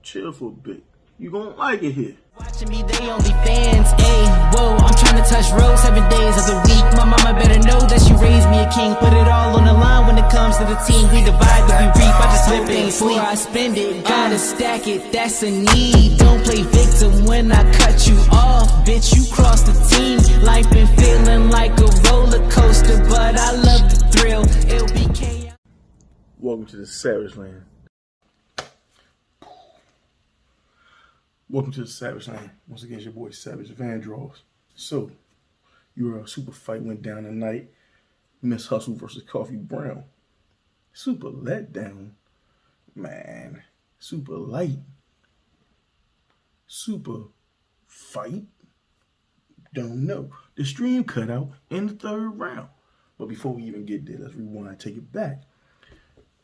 chill for a bit. You gonna like it here. Watching me, they only fans, ayy, whoa, I'm trying to touch road 7 days of the week. My mama better know that she raised me a king. Put it all on the line when it comes to the team. We divide, but we reap. I just hope they sleep. Before I spend it, gotta stack it, that's a need. Don't play victim when I cut you off, bitch, you crossed the team. Life been feeling like a roller coaster, but I love the thrill. It'll be chaos. Welcome to the Savage Land. Welcome to the Savage Land. Once again, it's your boy Savage Vandross. So, your super fight went down tonight. Miss Hustle versus Coffee Brown. Super letdown. Man. Super light. Super fight. Don't know. The stream cut out in the third round. But before we even get there, let's rewind and take it back.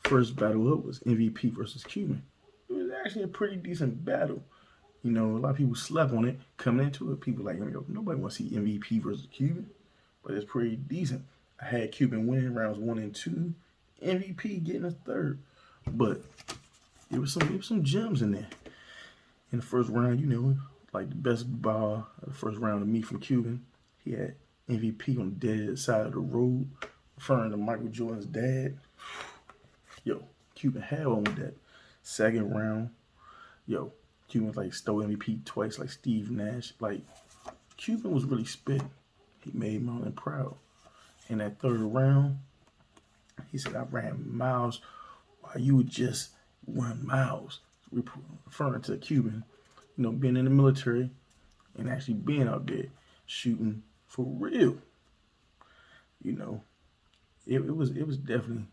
First battle up was MVP versus Cuban. It was actually a pretty decent battle. You know, a lot of people slept on it coming into it. People like, yo, nobody wants to see MVP versus Cuban, but it's pretty decent. I had Cuban winning rounds 1 and 2, MVP getting a third, but it was some gems in there. In the first round, you know, like the best bar of the first round of me from Cuban, he had MVP on the dead side of the road, referring to Michael Jordan's dad. Yo, Cuban had one with that. Second round, yo, Cuban like stole MVP twice, like Steve Nash. Like, Cuban was really spitting. He made Marlon proud. In that third round, he said, I ran miles while you would just run miles. Referring to Cuban, you know, being in the military and actually being out there shooting for real. You know, it was definitely,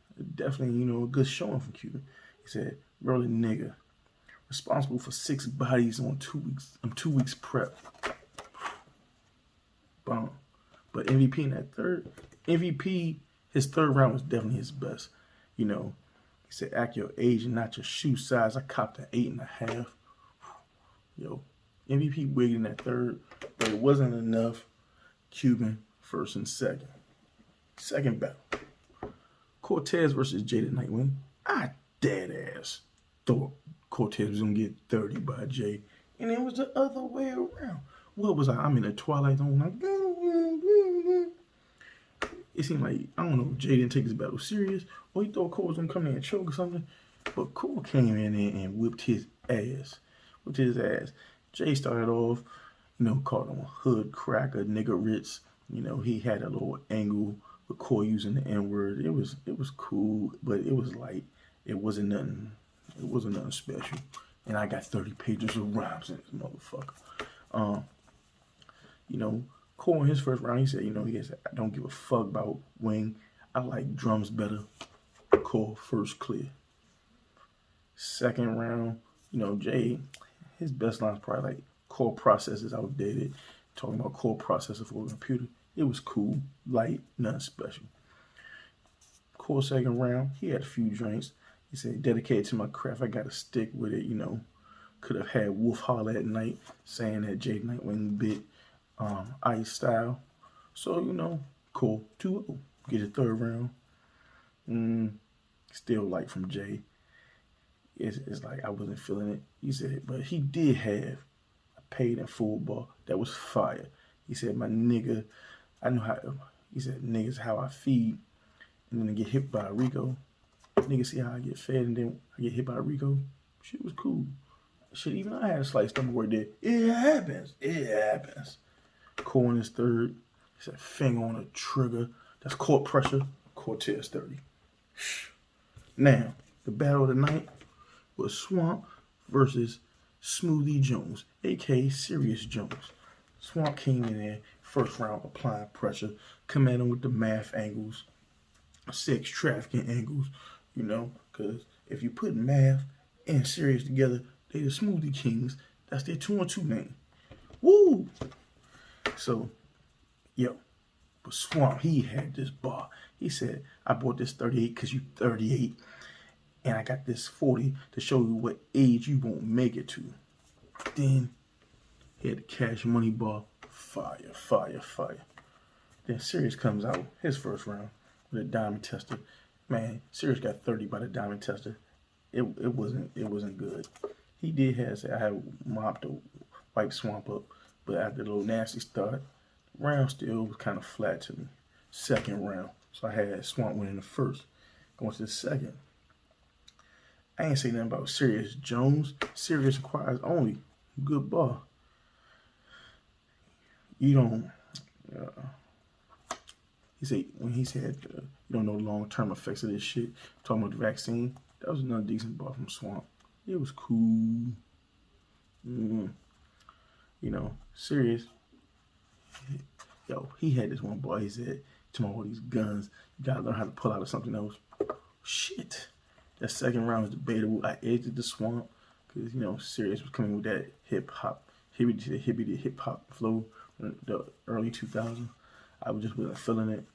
you know, a good showing from Cuban. He said, really nigga. Responsible for 6 bodies on 2 weeks. 2 weeks prep. Bomb. But MVP in that MVP, his third round was definitely his best. You know, he said, act your age and not your shoe size. I copped an 8.5. Yo, MVP wigged in that third, but it wasn't enough. Cuban first and second. Second battle. Cortez versus Jada Nightwing. I dead ass thought Cortez was gonna get 30 by Jay, and it was the other way around. What was I? I'm in the Twilight Zone. Like, it seemed like, I don't know, Jay didn't take his battle serious, or he thought Cole was gonna come in and choke or something. But Cole came in there and whipped his ass. Jay started off, you know, called him a hood cracker, nigga Ritz. You know, he had a little angle with Cole using the N-word. It was cool, but it was light. It wasn't nothing special. And I got 30 pages of rhymes in this motherfucker. You know, Cole in his first round, he said, you know, he said, I don't give a fuck about Wing. I like drums better. Cole first clear. Second round, you know, Jay, his best line's probably like, core processor is outdated. Talking about core processor for a computer. It was cool, light, nothing special. Cole second round, he had a few drinks. He said, dedicated to my craft, I got to stick with it, you know. Could have had Wolf holler at night, saying that Jay Nightwing bit Ice style. So, you know, cool. 2-0. Get a third round. Still light from Jay. It's like I wasn't feeling it. He said, but he did have a paid in full ball that was fire. He said, my nigga, I know how, he said, niggas how I feed. And then I get hit by a Rico. Niggas see how I get fed and then I get hit by a Rico. Shit was cool. Shit, even I had a slight stumble right there. It happens. Cole in his third. He said, finger on a trigger. That's court pressure. Cortez 30. Now, the battle of the night was Swamp versus Smoothie Jones, a.k.a. Serious Jones. Swamp came in there, first round, applying pressure, commanding with the math angles, sex trafficking angles, you know, because if you put math and Serious together, they the Smoothie Kings. That's their 2-on-2 name. Woo! So, yo, but Swamp, he had this bar. He said, I bought this 38 because you 38, and I got this 40 to show you what age you won't make it to. Then, he had the Cash Money bar. Fire. Then Serious comes out, his first round, with a diamond tester. Man, Serious got 30 by the diamond tester. It wasn't good. he did have I had mopped the wipe Swamp up, but after the little nasty start, round still was kind of flat to me. Second round, so I had Swamp winning the first. Going to the second, I ain't say nothing about Serious Jones. Serious requires only good ball. You don't. He said when he said you don't know the long-term effects of this shit. Talking about the vaccine, that was another decent ball from Swamp. It was cool. You know, Serious. Yo, he had this one ball. He said, "To all these guns, you gotta learn how to pull out of something else." Shit. That second round was debatable. I edged the Swamp because Serious was coming with that hip hop flow in the early 2000s. I was just wasn't feeling it.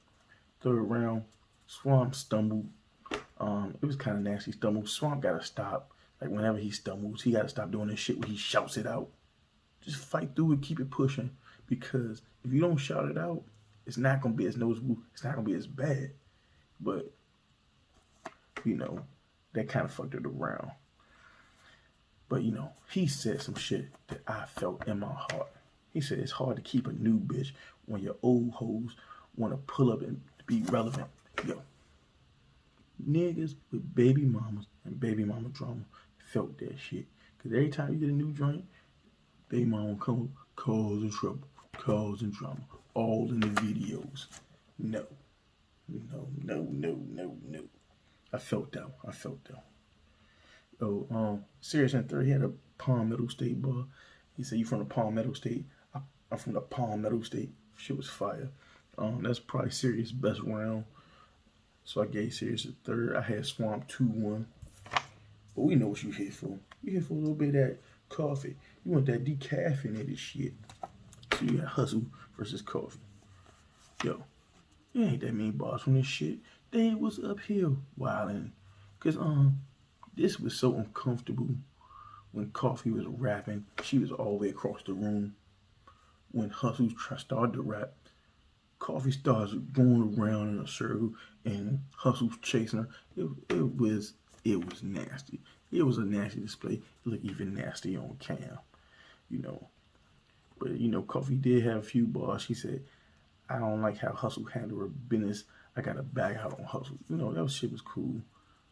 Third round, Swamp stumbled. It was kind of nasty stumble. Swamp gotta stop. Like whenever he stumbles, he gotta stop doing this shit where he shouts it out. Just fight through it, keep it pushing. Because if you don't shout it out, it's not gonna be as noticeable. It's not gonna be as bad. But that kind of fucked it around. But he said some shit that I felt in my heart. He said it's hard to keep a new bitch when your old hoes want to pull up and be relevant. Yo, niggas with baby mamas and baby mama drama felt that shit. Because every time you get a new joint, baby mama come causing trouble, causing drama, all in the videos. No. I felt that. Oh, Serious in third, he had a Palmetto State ball. He said, "You from the Palmetto State?" I'm from the Palmetto State. Shit was fire. That's probably Serious' best round. So I gave Serious a third. I had Swamp 2-1. But we know what you here for. You here for a little bit of that coffee. You want that decaffeinated shit. So you got Hustle versus Coffee. Yo, you ain't that many bars from this shit. They was uphill wilding. Cause this was so uncomfortable when Coffee was rapping. She was all the way across the room. When Hustle started to rap, Coffee starts going around in a circle and Hustle's chasing her. It was nasty. It was a nasty display. It looked even nasty on cam, But Coffee did have a few bars. She said, "I don't like how Hustle handled her business. I got to back out on Hustle." That shit was cool.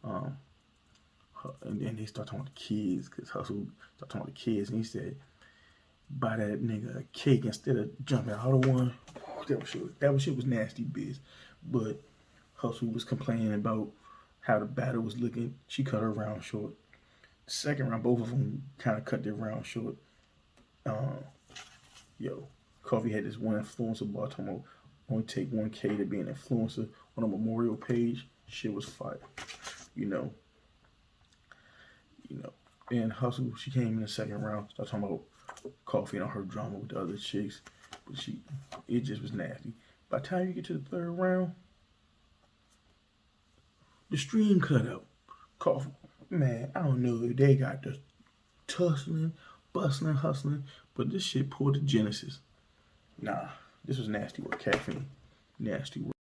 And then they start talking about the kids, because Hustle started talking about the kids, and he said, "Buy that nigga a cake instead of jumping out of one." That shit was nasty, biz. But Hustle was complaining about how the battle was looking. She cut her round short. The second round, both of them kind of cut their round short. Coffee had this one influencer bar talking about only take 1K to be an influencer on a memorial page. Shit was fire, And Hustle, she came in the second round, started talking about Coffee and her drama with the other chicks, but it just was nasty. By the time you get to the third round, the stream cut out. Coffee, man, I don't know if they got the tussling, bustling, hustling, but this shit pulled the Genesis. Nah, this was nasty work, Caffeine. Nasty work.